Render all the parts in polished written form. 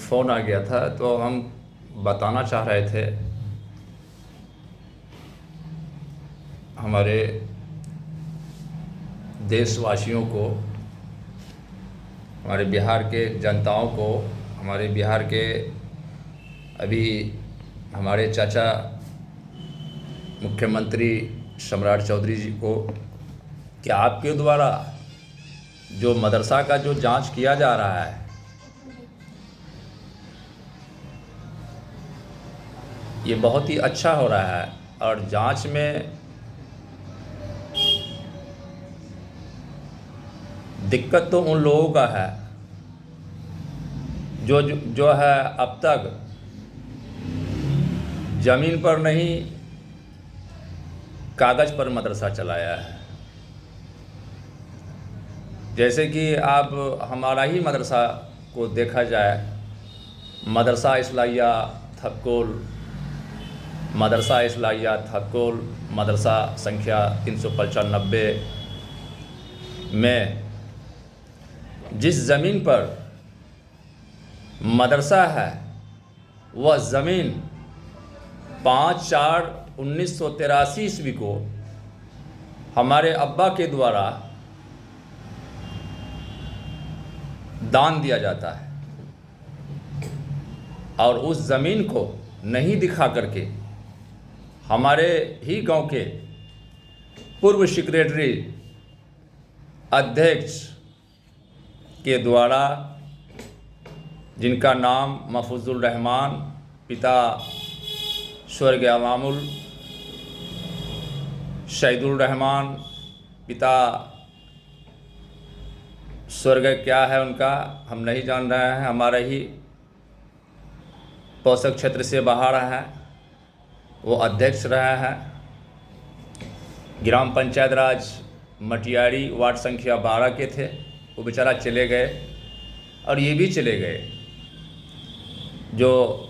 Phone आ गया था, तो हम बताना चाह रहे थे हमारे देशवासियों को, हमारे बिहार के जनताओं को, हमारे बिहार के अभी हमारे चाचा मुख्यमंत्री सम्राट चौधरी जी को, कि आपके द्वारा जो मदरसा का जो जांच किया जा रहा है, ये बहुत ही अच्छा हो रहा है। और जांच में दिक्कत तो उन लोगों का है जो है अब तक ज़मीन पर नहीं, कागज़ पर मदरसा चलाया है। जैसे कि आप हमारा ही मदरसा को देखा जाए, मदरसा इस्लाहिया थक्कोल, मदरसा इस्लाहिया थक्कोल, मदरसा संख्या 395 में जिस ज़मीन पर मदरसा है, वह ज़मीन 5/4/1983 ईस्वी को हमारे अब्बा के द्वारा दान दिया जाता है। और उस ज़मीन को नहीं दिखा करके हमारे ही गांव के पूर्व सेक्रेटरी अध्यक्ष के द्वारा, जिनका नाम महफूजुल रहमान, पिता स्वर्ग अमामुल शहीदुल रहमान, पिता स्वर्ग क्या है उनका हम नहीं जान रहे हैं, हमारा ही पोषक क्षेत्र से बाहर है, वो अध्यक्ष रहा है। ग्राम पंचायत राज मटियारी वार्ड संख्या 12 के थे, वो बेचारा चले गए। और ये भी चले गए जो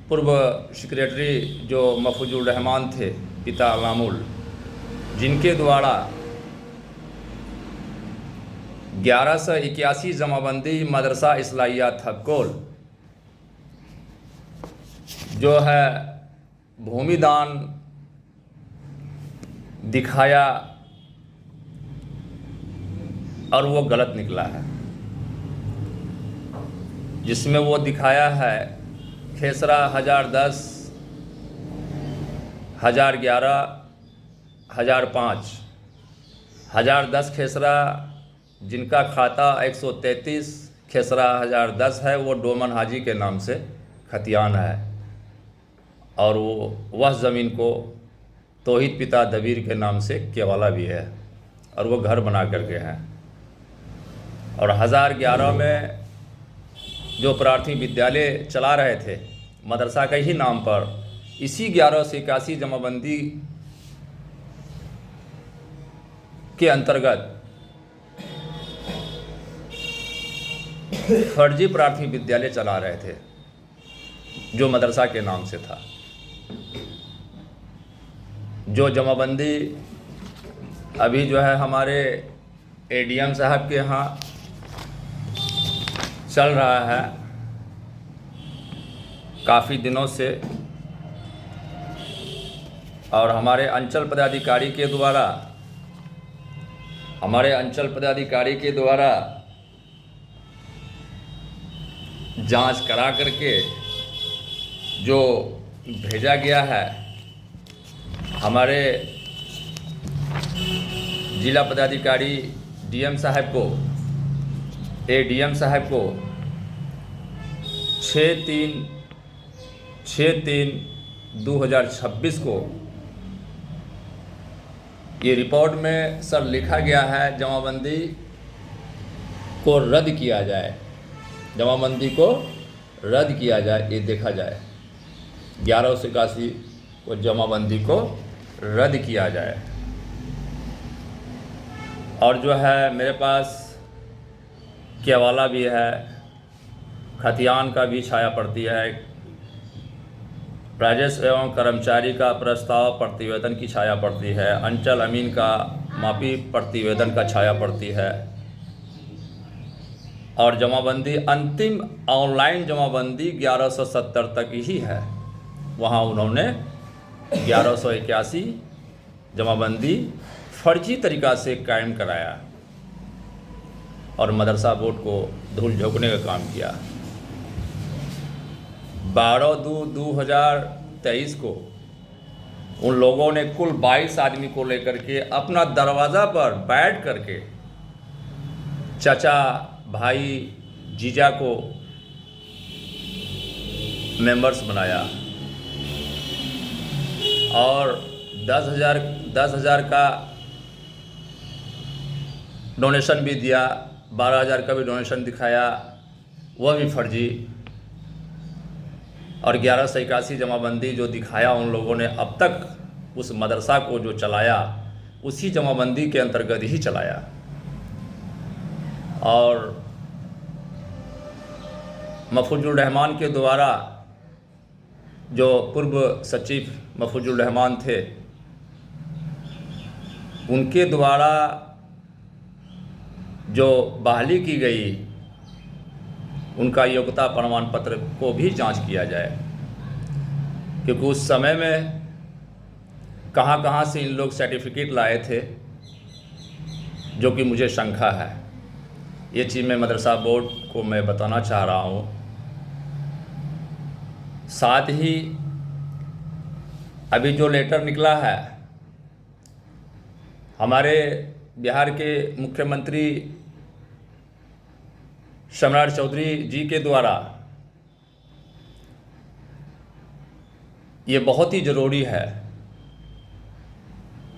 पूर्व सेक्रेटरी जो महफूजुल रहमान थे, पिता मामूल, जिनके द्वारा 1181 जमाबंदी मदरसा इस्लाहिया थक्कोल जो है भूमि दान दिखाया, और वो गलत निकला है। जिसमें वो दिखाया है खेसरा 1010, 1011, 1005, 1010 खेसरा, जिनका खाता 133 खेसरा 1010 है, वो डोमन हाजी के नाम से खतियान है। और वह ज़मीन को तौहीद पिता दबीर के नाम से केवाला भी है, और वो घर बना करके हैं। और 1011 में जो प्राथमिक विद्यालय चला रहे थे मदरसा के ही नाम पर, इसी 1181 जमाबंदी के अंतर्गत फर्जी प्राथमिक विद्यालय चला रहे थे, जो मदरसा के नाम से था। जो जमाबंदी अभी जो है हमारे एडीएम साहब के यहाँ चल रहा है काफ़ी दिनों से, और हमारे अंचल पदाधिकारी के द्वारा जांच करा करके जो भेजा गया है हमारे जिला पदाधिकारी डीएम साहब को, एडीएम साहब को 6/3/2026 को ये रिपोर्ट में सर लिखा गया है जमाबंदी को रद्द किया जाए, जमाबंदी को रद्द किया जाए, ये देखा जाए 1181 को जमाबंदी को रद्द किया जाए। और जो है मेरे पास केवाला भी है, खतियान का भी छाया पड़ती है, राजस्व एवं कर्मचारी का प्रस्ताव प्रतिवेदन की छाया पड़ती है, अंचल अमीन का मापी प्रतिवेदन का छाया पड़ती है, और जमाबंदी अंतिम ऑनलाइन जमाबंदी 1170 तक ही है। वहाँ उन्होंने 1181 जमाबंदी फर्जी तरीक़ा से कायम कराया और मदरसा बोर्ड को धूल झोंकने का काम किया। 12/2/2023 को उन लोगों ने कुल 22 आदमी को लेकर के अपना दरवाज़ा पर बैठ करके चाचा, भाई, जीजा को मेंबर्स बनाया और 10,000 का डोनेशन भी दिया, 12,000 का भी डोनेशन दिखाया, वह भी फर्जी। और 1181 जमाबंदी जो दिखाया उन लोगों ने, अब तक उस मदरसा को जो चलाया उसी जमाबंदी के अंतर्गत ही चलाया। और महफूजुर रहमान के द्वारा, जो पूर्व सचिव महफूजुर रहमान थे, उनके द्वारा जो बहाली की गई, उनका योग्यता प्रमाण पत्र को भी जांच किया जाए, क्योंकि उस समय में कहां कहां से इन लोग सर्टिफिकेट लाए थे, जो कि मुझे शंका है। ये चीज़ मैं मदरसा बोर्ड को मैं बताना चाह रहा हूँ। साथ ही अभी जो लेटर निकला है हमारे बिहार के मुख्यमंत्री सम्राट चौधरी जी के द्वारा, ये बहुत ही ज़रूरी है।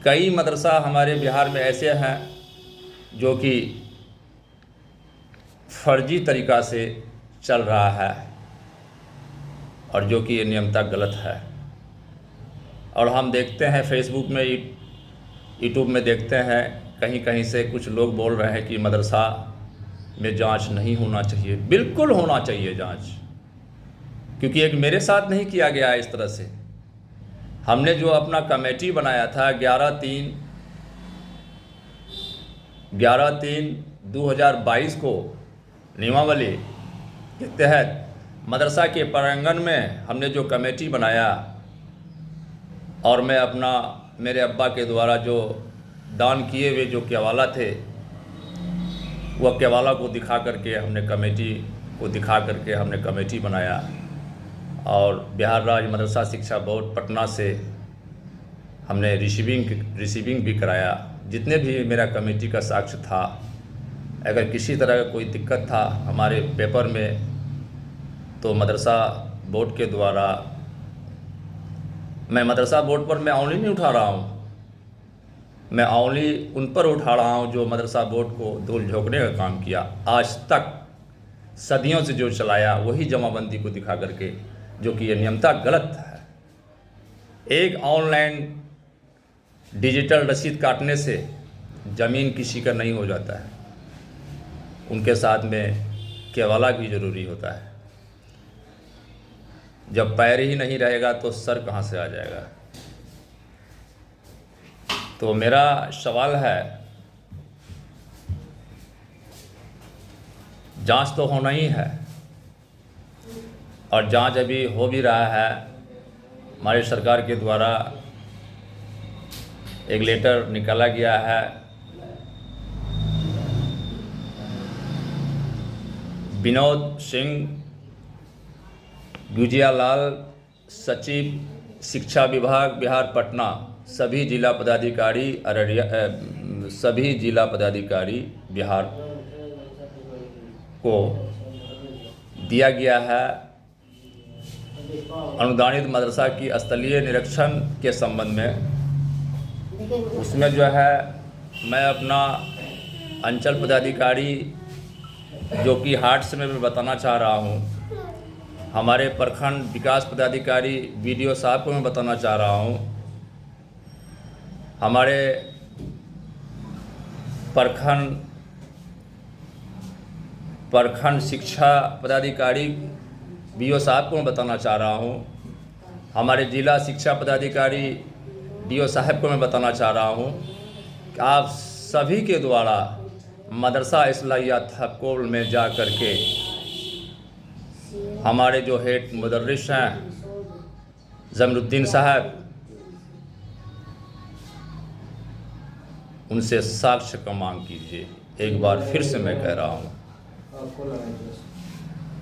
कई मदरसा हमारे बिहार में ऐसे हैं जो कि फर्जी तरीक़ा से चल रहा है और जो कि ये नियमतः गलत है। और हम देखते हैं फेसबुक में, यूट्यूब में देखते हैं, कहीं कहीं से कुछ लोग बोल रहे हैं कि मदरसा में जांच नहीं होना चाहिए। बिल्कुल होना चाहिए जांच, क्योंकि एक मेरे साथ नहीं किया गया है इस तरह से। हमने जो अपना कमेटी बनाया था 11/3/2022 को नियमावली के तहत मदरसा के प्रांगण में हमने जो कमेटी बनाया, और मैं अपना, मेरे अब्बा के द्वारा जो दान किए हुए जो केवाला थे, वह केवाला को दिखा करके हमने कमेटी बनाया। और बिहार राज्य मदरसा शिक्षा बोर्ड पटना से हमने रिसीविंग भी कराया। जितने भी मेरा कमेटी का साक्ष्य था, अगर किसी तरह का कोई दिक्कत था हमारे पेपर में, तो मदरसा बोर्ड के द्वारा, मैं मदरसा बोर्ड पर मैं उंगली नहीं उठा रहा हूँ, मैं उंगली उन पर उठा रहा हूँ जो मदरसा बोर्ड को धूल झोंकने का काम किया। आज तक सदियों से जो चलाया वही जमाबंदी को दिखा करके, जो कि ये नियमतः गलत है। एक ऑनलाइन डिजिटल रसीद काटने से ज़मीन किसी का नहीं हो जाता है, उनके साथ में केवाला भी ज़रूरी होता है। जब पैर ही नहीं रहेगा तो सर कहाँ से आ जाएगा। तो मेरा सवाल है, जांच तो होना ही है, और जांच अभी हो भी रहा है। हमारी सरकार के द्वारा एक लेटर निकाला गया है, विनोद सिंह गुजियालाल, सचिव शिक्षा विभाग बिहार पटना, सभी जिला पदाधिकारी सभी जिला पदाधिकारी बिहार को दिया गया है। अनुदानित मदरसा की स्थलीय निरीक्षण के संबंध में, उसमें जो है मैं अपना अंचल पदाधिकारी जो कि हाट से मैं बताना चाह रहा हूँ, हमारे प्रखंड विकास पदाधिकारी बीडीओ साहब को मैं बताना चाह रहा हूँ, हमारे प्रखंड शिक्षा पदाधिकारी बीओ साहब को मैं बताना चाह रहा हूँ, हमारे जिला शिक्षा पदाधिकारी डीओ साहब को मैं बताना चाह रहा हूँ कि आप सभी के द्वारा मदरसा इस्लाहिया थपकोल में जा कर के हमारे जो हेड मुदर्रिस हैं ज़मीरुद्दीन साहब, उनसे साक्ष्य का मांग कीजिए। एक बार फिर से मैं कह रहा हूँ,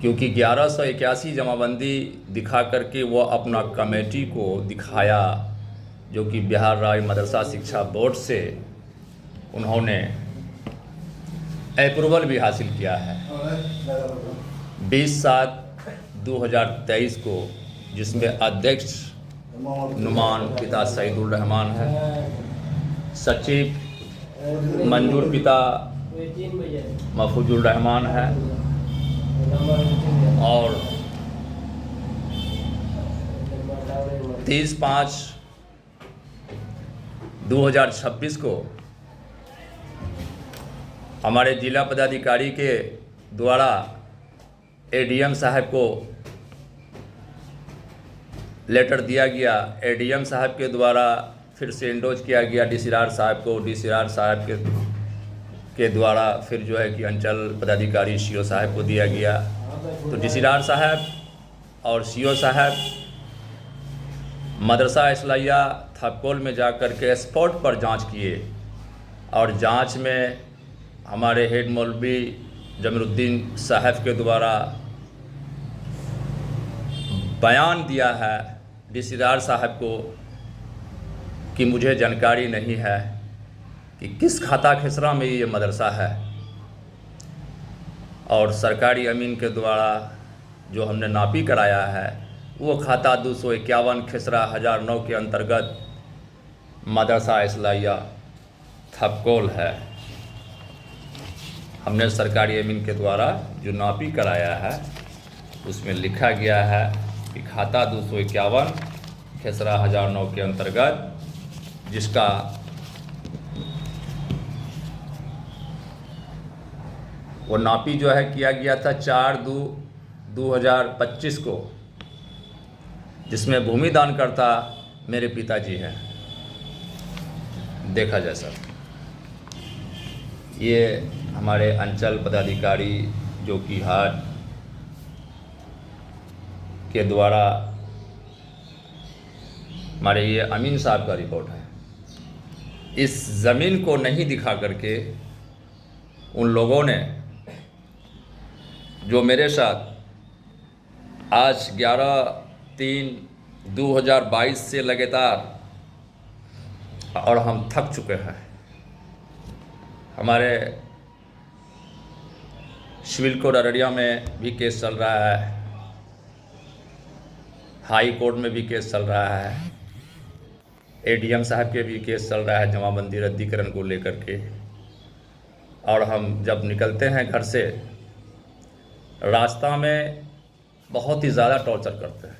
क्योंकि 1181 जमाबंदी दिखा करके वो अपना कमेटी को दिखाया, जो कि बिहार राज्य मदरसा शिक्षा बोर्ड से उन्होंने अप्रूवल भी हासिल किया है 20/7/2023 को, जिसमें अध्यक्ष नुमान पिता सईदुल रहमान है, सचिव मंजूर पिता महफूजुल रहमान है, और 30/5/2026 को हमारे जिला पदाधिकारी के द्वारा एडीएम साहब को लेटर दिया गया। एडीएम साहब के द्वारा फिर से इंडोज किया गया डीसीआर साहब को, डीसीआर साहब के द्वारा फिर जो है कि अंचल पदाधिकारी सीओ साहब को दिया गया। तो डीसीआर साहब और सीओ साहब मदरसा इस्लाहिया थपकोल में जा कर के स्पॉट पर जांच किए, और जांच में हमारे हेड मौलवी ज़मीरुद्दीन साहब के द्वारा बयान दिया है डीसीआर साहब को कि मुझे जानकारी नहीं है कि किस खाता खेसरा में ये मदरसा है, और सरकारी अमीन के द्वारा जो हमने नापी कराया है वो खाता 251 खेसरा 1009 के अंतर्गत मदरसा इस्लाहिया थपकोल है। हमने सरकारी अमीन के द्वारा जो नापी कराया है उसमें लिखा गया है कि खाता 251 खेसरा 1009 के अंतर्गत, जिसका वो नापी जो है किया गया था 4/2/2025 को, जिसमें भूमि दानकर्ता मेरे पिताजी हैं। देखा जाए सर, ये हमारे अंचल पदाधिकारी जो कि हाट के द्वारा हमारे ये अमीन साहब का रिपोर्ट है। इस ज़मीन को नहीं दिखा करके उन लोगों ने जो मेरे साथ आज 11/3/2022 से लगातार, और हम थक चुके हैं। हमारे सिविल कोर्ट अररिया में भी केस चल रहा है, हाई कोर्ट में भी केस चल रहा है, एडीएम साहब के भी केस चल रहा है जमाबंदी रद्दीकरण को लेकर के। और हम जब निकलते हैं घर से, रास्ता में बहुत ही ज़्यादा टॉर्चर करते हैं,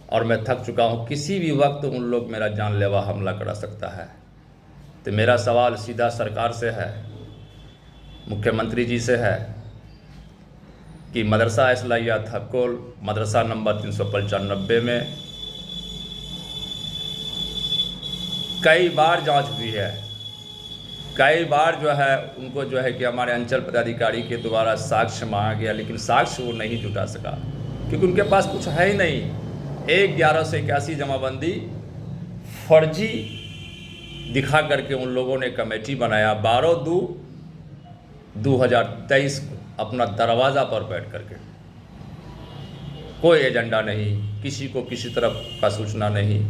और मैं थक चुका हूँ। किसी भी वक्त उन लोग मेरा जानलेवा हमला करा सकता है। तो मेरा सवाल सीधा सरकार से है, मुख्यमंत्री जी से है, कि मदरसा इस्लाहिया थपकोल मदरसा नंबर 395 में कई बार जांच हुई है, कई बार जो है उनको जो है कि हमारे अंचल पदाधिकारी के द्वारा साक्ष्य मांगा गया, लेकिन साक्ष्य वो नहीं जुटा सका, क्योंकि उनके पास कुछ है ही नहीं। 1181 जमाबंदी फर्जी दिखा करके उन लोगों ने कमेटी बनाया 12/2/2023 को अपना दरवाज़ा पर बैठ करके। कोई एजेंडा नहीं, किसी को किसी तरफ का सूचना नहीं,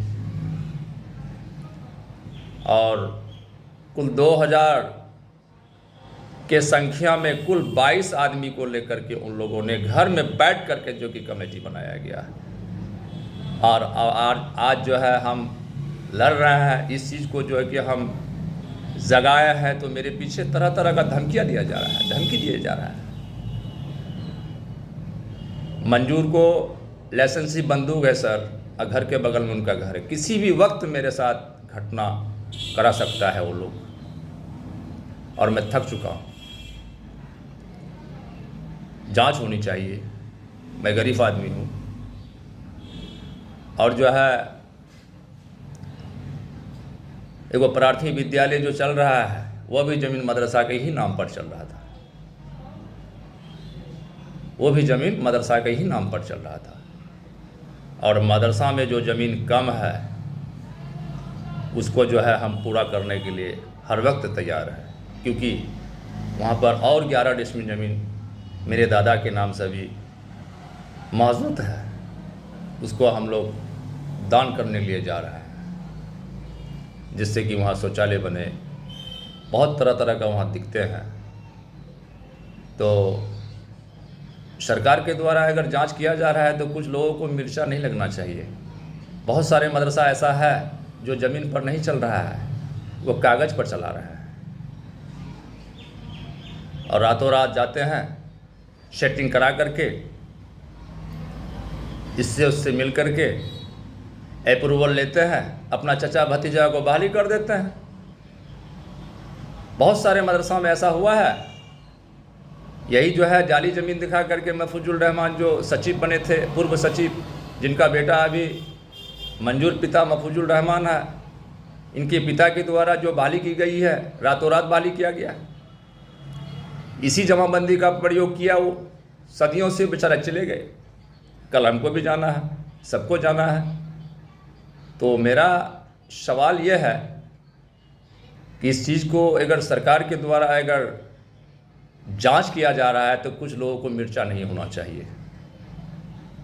और कुल 2000 के संख्या में कुल 22 आदमी को लेकर के उन लोगों ने घर में बैठ करके जो कि कमेटी बनाया गया। और आज जो है हम लड़ रहे हैं इस चीज़ को, जो है कि हम जगाया है, तो मेरे पीछे तरह तरह का धमकियाँ दिया जा रहा है, धमकी दिए जा रहा है। मंजूर को लाइसेंसी बंदूक है सर, और घर के बगल में उनका घर है, किसी भी वक्त मेरे साथ घटना करा सकता है वो लोग, और मैं थक चुका हूँ। जांच होनी चाहिए, मैं गरीब आदमी हूँ, और जो है एगो प्राथमिक विद्यालय जो चल रहा है वह भी ज़मीन मदरसा के ही नाम पर चल रहा था, वो भी ज़मीन मदरसा के ही नाम पर चल रहा था। और मदरसा में जो ज़मीन कम है उसको जो है हम पूरा करने के लिए हर वक्त तैयार हैं, क्योंकि वहाँ पर और 11 डिसमिल ज़मीन मेरे दादा के नाम से भी मौजूद है, उसको हम लोग दान करने के लिए जा रहे हैं, जिससे कि वहाँ शौचालय बने, बहुत तरह तरह का वहाँ दिखते हैं। तो सरकार के द्वारा अगर जांच किया जा रहा है तो कुछ लोगों को मिर्चा नहीं लगना चाहिए। बहुत सारे मदरसा ऐसा है जो ज़मीन पर नहीं चल रहा है, वो कागज़ पर चला रहा है, और रातों रात जाते हैं सेटिंग करा करके, इससे उससे मिल करके अप्रूवल लेते हैं, अपना चचा भतीजा को बहाली कर देते हैं। बहुत सारे मदरसा में ऐसा हुआ है। यही जो है जाली ज़मीन दिखा करके महफूजुल रहमान जो सचिव बने थे, पूर्व सचिव, जिनका बेटा अभी मंजूर पिता महफूजुल रहमान है, इनके पिता के द्वारा जो बहाली की गई है, रातों रात बहाली किया गया। इसी जमाबंदी का प्रयोग किया, वो सदियों से बेचारा चले गए। कल हमको भी जाना है, सबको जाना है। तो मेरा सवाल यह है कि इस चीज़ को अगर सरकार के द्वारा अगर जांच किया जा रहा है तो कुछ लोगों को मिर्चा नहीं होना चाहिए,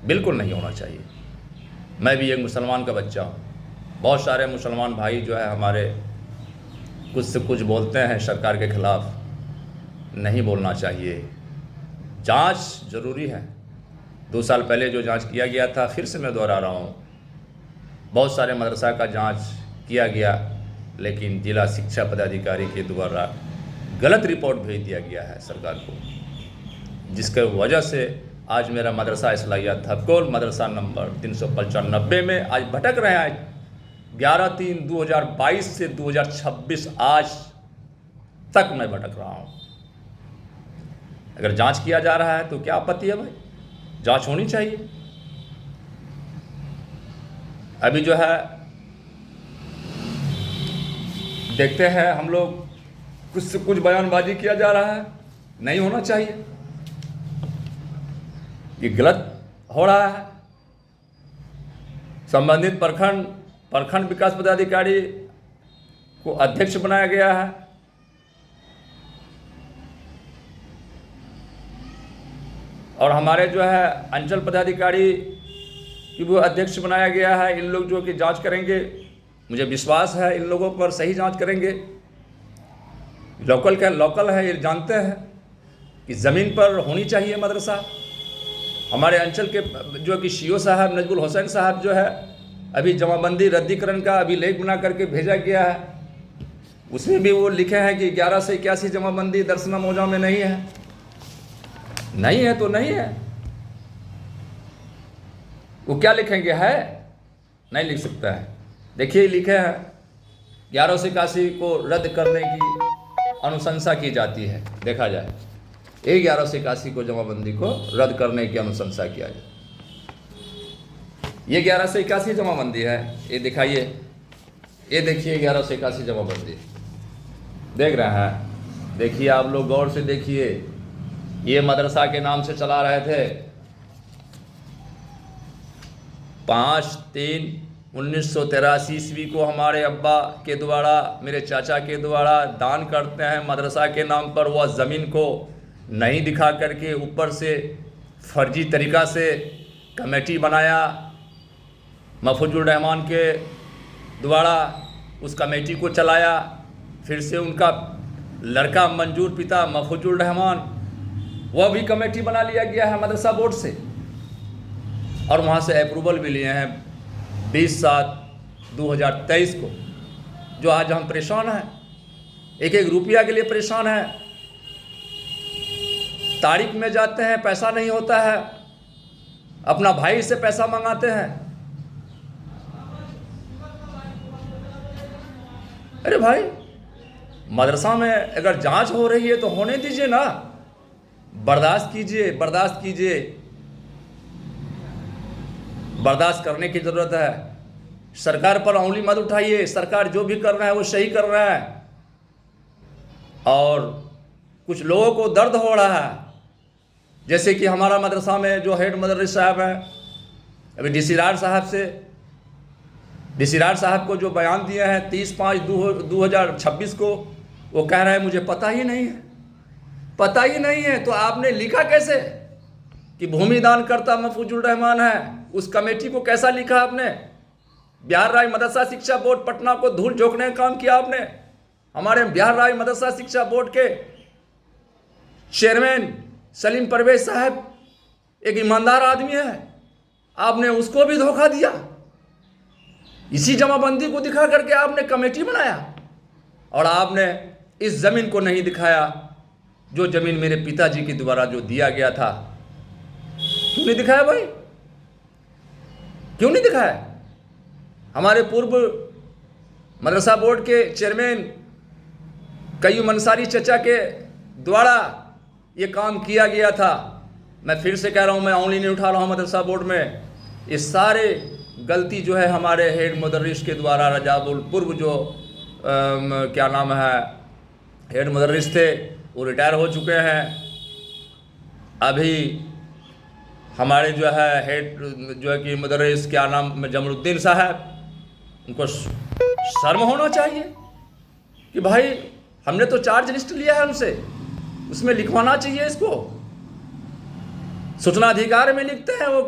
बिल्कुल नहीं होना चाहिए। मैं भी एक मुसलमान का बच्चा हूँ। बहुत सारे मुसलमान भाई जो है हमारे कुछ से कुछ बोलते हैं सरकार के ख़िलाफ़, नहीं बोलना चाहिए। जांच ज़रूरी है। 2 साल पहले जो जांच किया गया था, फिर से मैं दोहरा रहा हूँ, बहुत सारे मदरसा का जांच किया गया, लेकिन जिला शिक्षा पदाधिकारी के द्वारा गलत रिपोर्ट भेज दिया गया है सरकार को, जिसके वजह से आज मेरा मदरसा इस्लाहिया थपकोल मदरसा नंबर 395 में आज भटक रहे हैं। 11/3/2022 से 2026 आज तक मैं भटक रहा हूँ। अगर जांच किया जा रहा है तो क्या आपत्ति है भाई? जांच होनी चाहिए। अभी जो है देखते हैं हम लोग, कुछ से कुछ बयानबाजी किया जा रहा है, नहीं होना चाहिए, ये गलत हो रहा है। संबंधित प्रखंड विकास पदाधिकारी को अध्यक्ष बनाया गया है, और हमारे जो है अंचल पदाधिकारी की वो अध्यक्ष बनाया गया है। इन लोग जो कि जांच करेंगे, मुझे विश्वास है इन लोगों पर सही जांच करेंगे। लोकल है, ये जानते हैं कि ज़मीन पर होनी चाहिए मदरसा। हमारे अंचल के जो कि सीओ साहब नजमुल हुसैन साहब जो है, अभी जमाबंदी रद्दीकरण का अभी लेख बना करके भेजा गया है, उसमें भी वो लिखे हैं कि 11 से 81 जमाबंदी दरसना मौजा में नहीं है। नहीं है तो नहीं है, वो क्या लिखेंगे? है नहीं लिख सकता है। देखिए लिखे हैं 11 से 81 को रद्द करने की अनुशंसा की जाती है। देखा जाए, ये 11 से 81 को जमाबंदी को रद्द करने की अनुशंसा किया जाए। ये 11 से 81 जमाबंदी है, ये दिखाइए, ये देखिए 11 से 81 जमाबंदी देख रहे हैं। देखिए आप लोग गौर से देखिए, ये मदरसा के नाम से चला रहे थे। 5/3/1983 ईस्वी को हमारे अब्बा के द्वारा, मेरे चाचा के द्वारा दान करते हैं मदरसा के नाम पर। वह ज़मीन को नहीं दिखा करके ऊपर से फर्जी तरीक़ा से कमेटी बनाया महफूजुल रहमान के द्वारा, उस कमेटी को चलाया। फिर से उनका लड़का मंजूर पिता महफूजुल रहमान, वह भी कमेटी बना लिया गया है मदरसा बोर्ड से, और वहाँ से अप्रूवल भी लिए हैं 20/7/2023 को। जो आज हम परेशान हैं, एक एक रुपया के लिए परेशान हैं। तारीख में जाते हैं, पैसा नहीं होता है, अपना भाई से पैसा मंगाते हैं। अरे भाई, मदरसा में अगर जांच हो रही है तो होने दीजिए ना, बर्दाश्त कीजिए, बर्दाश्त कीजिए। बर्दाश्त करने की ज़रूरत है। सरकार पर उंगली मत उठाइए, सरकार जो भी कर रहा है वो सही कर रहा है। और कुछ लोगों को दर्द हो रहा है, जैसे कि हमारा मदरसा में जो हेड मुदर्रिस साहब हैं, अभी डीसी रार साहब को जो बयान दिए हैं 30/5/2026 को, वो कह रहे हैं मुझे पता ही नहीं है। तो आपने लिखा कैसे कि भूमि दान करता महफूजुर रहमान है? उस कमेटी को कैसा लिखा आपने? बिहार राज्य मदरसा शिक्षा बोर्ड पटना को धूल झोंकने का काम किया आपने। हमारे बिहार राज्य मदरसा शिक्षा बोर्ड के चेयरमैन सलीम परवेज साहब एक ईमानदार आदमी है, आपने उसको भी धोखा दिया। इसी जमाबंदी को दिखा करके आपने कमेटी बनाया, और आपने इस जमीन को नहीं दिखाया जो जमीन मेरे पिताजी के द्वारा जो दिया गया था। क्यों नहीं दिखाया भाई? क्यों नहीं दिखाया? हमारे पूर्व मदरसा बोर्ड के चेयरमैन कयूम अंसारी चचा के द्वारा ये काम किया गया था। मैं फिर से कह रहा हूँ, मैं उंगली नहीं उठा रहा हूँ मदरसा बोर्ड में। ये सारे गलती जो है हमारे हेड मुदर्रिस के द्वारा, रजाबुल पूर्व जो क्या नाम है हेड मुदर्रिस थे, वो रिटायर हो चुके हैं। अभी हमारे जो है हेड जो है कि मुदर्रिस क्या नाम जमरुद्दीन साहब, उनको शर्म होना चाहिए कि भाई हमने तो चार्ज लिस्ट लिया है उनसे, उसमें लिखवाना चाहिए इसको। सूचना अधिकार में लिखते हैं वो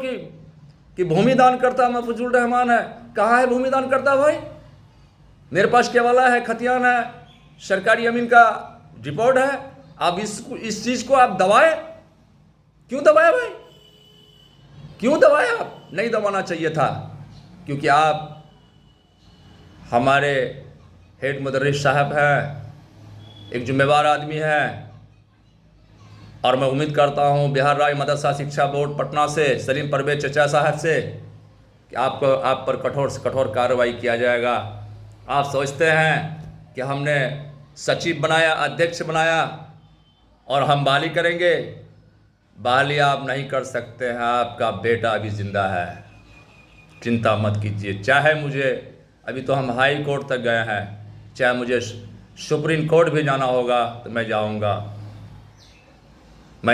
कि भूमि दान करता महफूजुर रहमान है। कहाँ है भूमि दान करता भाई? मेरे पास केवाला है, खतियान है, सरकारी अमीन का रिपोर्ट है। आप इस चीज़ को आप दबाए, क्यों दबाए भाई? क्यों दबाए? आप नहीं दबाना चाहिए था, क्योंकि आप हमारे हेड मुदर्रिस साहब हैं, एक जिम्मेवार आदमी है। और मैं उम्मीद करता हूँ बिहार राज्य मदरसा शिक्षा बोर्ड पटना से सलीम परवेज चचा साहब से कि आप पर कठोर से कठोर कार्रवाई किया जाएगा। आप सोचते हैं कि हमने सचिव बनाया, अध्यक्ष बनाया और हम बहाली करेंगे। बहाली आप नहीं कर सकते हैं, आपका बेटा अभी ज़िंदा है, चिंता मत कीजिए। चाहे मुझे, अभी तो हम हाई कोर्ट तक गए हैं, चाहे मुझे सुप्रीम कोर्ट भी जाना होगा तो मैं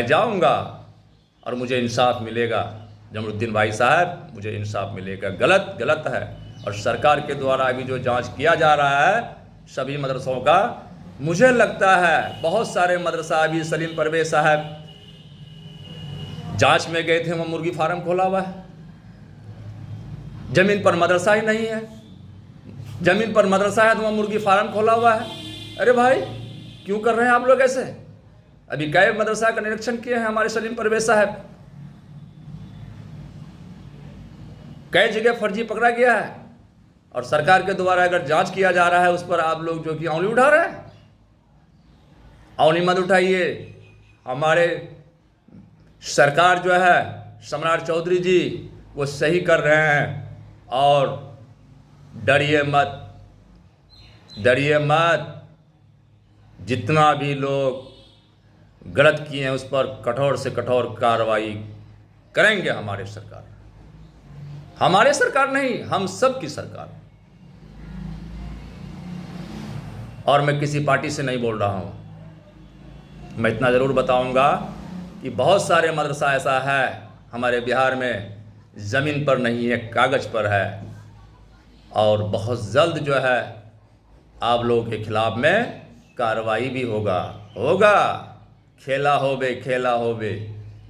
जाऊंगा और मुझे इंसाफ मिलेगा। जमरुद्दीन भाई साहब, मुझे इंसाफ मिलेगा। गलत है। और सरकार के द्वारा अभी जो जांच किया जा रहा है सभी मदरसों का, मुझे लगता है बहुत सारे मदरसा, अभी सलीम परवेज साहब जांच में गए थे, वहाँ मुर्गी फार्म खोला हुआ है। जमीन पर मदरसा ही नहीं है, जमीन पर मदरसा है तो वहाँ मुर्गी फार्म खोला हुआ है। अरे भाई क्यों कर रहे हैं आप लोग ऐसे? अभी कई मदरसा का निरीक्षण किए हैं हमारे सलीम परवेज साहब, कई जगह फर्जी पकड़ा गया है, और सरकार के द्वारा अगर जांच किया जा रहा है उस पर आप लोग जो कि उंगली उठा रहे हैं। उंगली मत उठाइए। हमारे सरकार जो है सम्राट चौधरी जी वो सही कर रहे हैं, और डरिए मत। जितना भी लोग गलत किए हैं उस पर कठोर से कठोर कार्रवाई करेंगे हमारे सरकार नहीं, हम सब की सरकार। और मैं किसी पार्टी से नहीं बोल रहा हूँ। मैं इतना ज़रूर बताऊंगा कि बहुत सारे मदरसा ऐसा है हमारे बिहार में, ज़मीन पर नहीं है, कागज़ पर है, और बहुत जल्द जो है आप लोगों के खिलाफ में कार्रवाई भी होगा। खेला होवे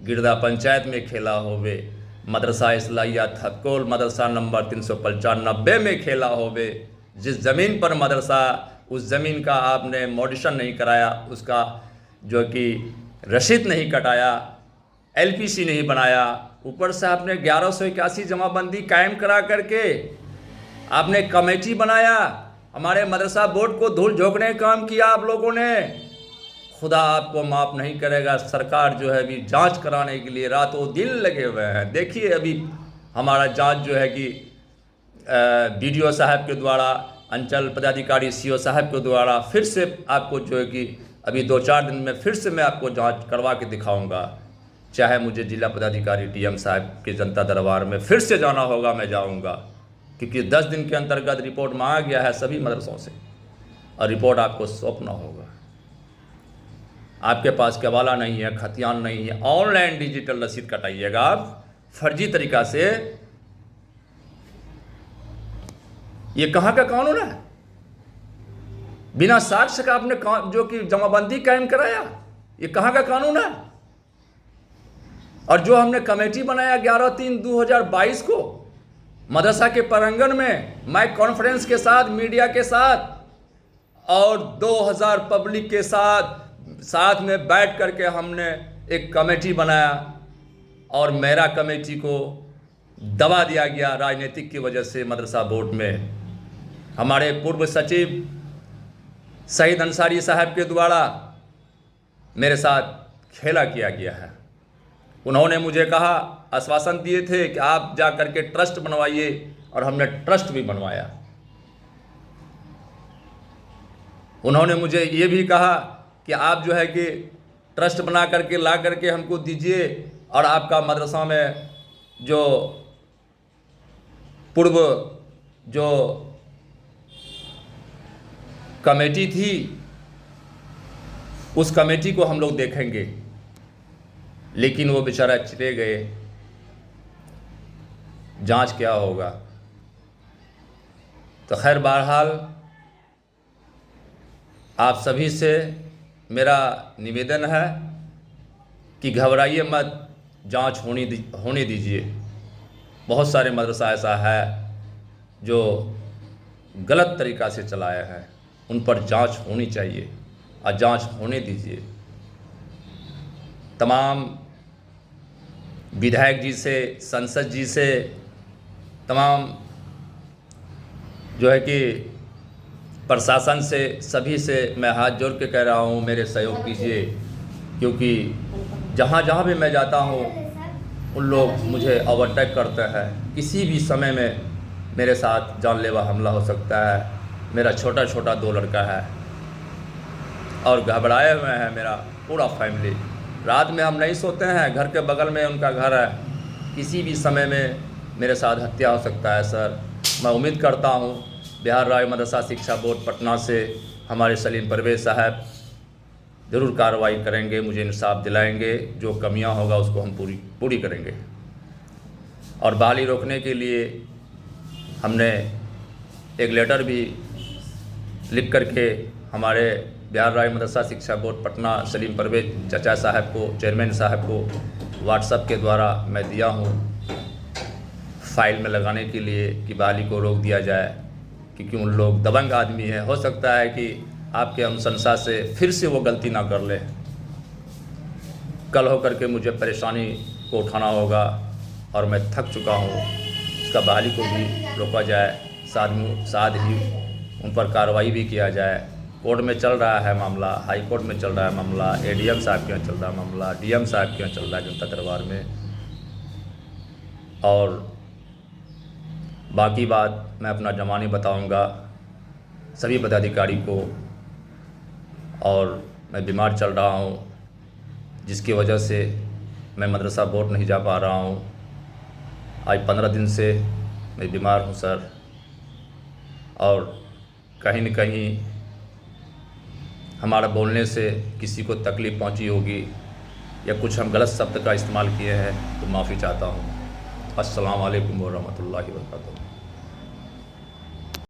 गिरदा पंचायत में खेला होवे, मदरसा इस्लाहिया थकोल मदरसा नंबर 395 में खेला होवे। जिस ज़मीन पर मदरसा, उस ज़मीन का आपने मॉडिशन नहीं कराया, उसका जो कि रसीद नहीं कटाया, LPC नहीं बनाया, ऊपर से आपने 1181 जमाबंदी कायम करा करके आपने कमेटी बनाया, हमारे मदरसा बोर्ड को धूल झोंकने का काम किया आप लोगों ने। खुदा आपको माफ़ नहीं करेगा। सरकार जो है अभी जांच कराने के लिए रातों दिन लगे हुए हैं। देखिए अभी हमारा जांच जो है कि BDO साहब के द्वारा, अंचल पदाधिकारी CO साहब के द्वारा फिर से आपको जो है कि अभी 2-4 दिन में फिर से मैं आपको जांच करवा के दिखाऊंगा। चाहे मुझे जिला पदाधिकारी DM साहब के जनता दरबार में फिर से जाना होगा, मैं जाऊंगा, क्योंकि 10 दिन के अंतर्गत रिपोर्ट मांगा गया है सभी मदरसों से, और रिपोर्ट आपको सौंपना होगा। आपके पास केवाला नहीं है, खतियान नहीं है, ऑनलाइन डिजिटल रसीद कटाइएगा आप फर्जी तरीका से। ये कहाँ का कानून है? बिना साक्ष्य का आपने जो कि जमाबंदी कायम कराया, ये कहाँ का कानून है? और जो हमने कमेटी बनाया 11/3/2022 को मदरसा के प्रांगण में माइक कॉन्फ्रेंस के साथ, मीडिया के साथ और 2000 पब्लिक के साथ में बैठ करके हमने एक कमेटी बनाया और मेरा कमेटी को दबा दिया गया राजनीतिक की वजह से। मदरसा बोर्ड में हमारे पूर्व सचिव शहीद अंसारी साहब के द्वारा मेरे साथ खेला किया गया है। उन्होंने मुझे कहा, आश्वासन दिए थे कि आप जा कर के ट्रस्ट बनवाइए, और हमने ट्रस्ट भी बनवाया। उन्होंने मुझे ये भी कहा कि आप जो है कि ट्रस्ट बना करके ला करके हमको दीजिए, और आपका मदरसा में जो पूर्व जो कमेटी थी उस कमेटी को हम लोग देखेंगे। लेकिन वो बेचारा चले गए, जांच क्या होगा। तो खैर, बहरहाल आप सभी से मेरा निवेदन है कि घबराइए मत, जांच होने दीजिए। बहुत सारे मदरसा ऐसा है जो गलत तरीक़ा से चलाया है, उन पर जांच होनी चाहिए और जांच होने दीजिए। तमाम विधायक जी से, संसद जी से, तमाम जो है कि प्रशासन से, सभी से मैं हाथ जोड़ के कह रहा हूँ, मेरे सहयोग कीजिए, क्योंकि जहाँ जहाँ भी मैं जाता हूँ उन लोग मुझे ओवरटेक करते हैं। किसी भी समय में मेरे साथ जानलेवा हमला हो सकता है। मेरा छोटा छोटा 2 लड़का है और घबराए हुए हैं मेरा पूरा फैमिली। रात में हम नहीं सोते हैं, घर के बगल में उनका घर है, किसी भी समय में मेरे साथ हत्या हो सकता है। सर, मैं उम्मीद करता हूँ बिहार राज्य मदरसा शिक्षा बोर्ड पटना से हमारे सलीम परवेज़ साहब ज़रूर कार्रवाई करेंगे, मुझे इंसाफ दिलाएंगे। जो कमियां होगा उसको हम पूरी करेंगे। और बहाली रोकने के लिए हमने एक लेटर भी लिख करके हमारे बिहार राज्य मदरसा शिक्षा बोर्ड पटना सलीम परवेज़ चाचा साहब को, चेयरमैन साहब को व्हाट्सएप के द्वारा मैं दिया हूँ फाइल में लगाने के लिए कि बहाली को रोक दिया जाए, क्योंकि उन लोग दबंग आदमी है। हो सकता है कि आपके हम संस्था से फिर से वो गलती ना कर ले। कल हो करके मुझे परेशानी को उठाना होगा और मैं थक चुका हूँ। इसका बहाली को भी रोका जाए, साथ ही उन पर कार्रवाई भी किया जाए। कोर्ट में चल रहा है मामला, हाई कोर्ट में चल रहा है मामला, एडीएम साहब के यहाँ चल रहा है मामला, डीएम साहब के यहाँ चल रहा है जनता दरबार में। और बाकी बात मैं अपना ज़मानी बताऊंगा सभी पदाधिकारी को। और मैं बीमार चल रहा हूँ, जिसकी वजह से मैं मदरसा बोर्ड नहीं जा पा रहा हूँ। आज 15 दिन से मैं बीमार हूँ सर, और कहीं न कहीं हमारा बोलने से किसी को तकलीफ़ पहुँची होगी या कुछ हम गलत शब्द का इस्तेमाल किए हैं तो माफ़ी चाहता हूँ। अस्सलाम वालेकुम व रहमतुल्लाहि व बरकातुहू।